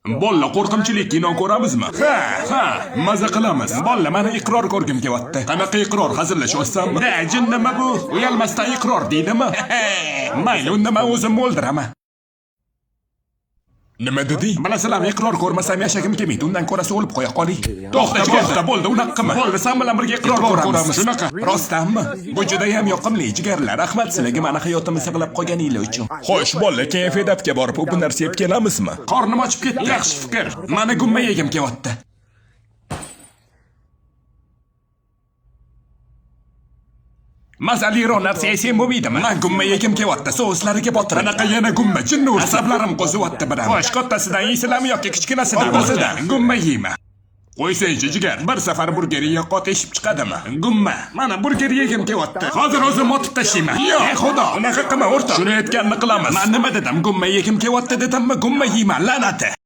Bolla qo'rqinchilik kino ko'ramizmi? Ha, maza qilamiz. Bolla meni iqror ko'rgim kelyapti. Qanaqa iqror hazillashyapsanmi? Da, jin nima bu? Uyalmasdan iqror deydimi? Mayli, unda men o'zimni o'ldiraman. Nima deding? Bilasizlar, iqror ko'rmasam yashagim kelmaydi. Undan ko'ra o'lib qo'ya qoling. To'xta, bo'ldi, unaqa qilma. Bo'ldi, sen bilan birga iqror ko'ramiz. Shunaqa. Rostdanmi? Bu juda ham yoqimli jigarlar. Rahmat sizlarga meni hayotimni saqlab qolganingiz uchun. Xo'sh, bo'ldi, keyin Fedatga borib bu narsa yeb kelamizmi? Qornim ochib ketdi. Yaxshi fikr. Meni gumma yegim kelyapti. Mazaliroq narsa yesam bo'lmaydimi? Men gumma yegim kelyapti. Sovslariga botirib. Qanaqa yana gumma? Jinnur asablarim qo'zyapti bilan. Xo'sh, kattasidan yeysizlarmi yoki kichkinasidan? O'zidan gumma yeyman. Qo'ysangchi jigar, bir safar burger yoqqa teshib chiqadimi? Gumma. Mana burger yegim kelyapti. Hozir o'zim otib tashlayman. Yo'q, xudo. Unaqa qilma o'rtoq. Shuni aytganni qilamiz. Men nima dedim? Gumma yegim kelyapti dedimmi? Gumma yeyman, la'nati.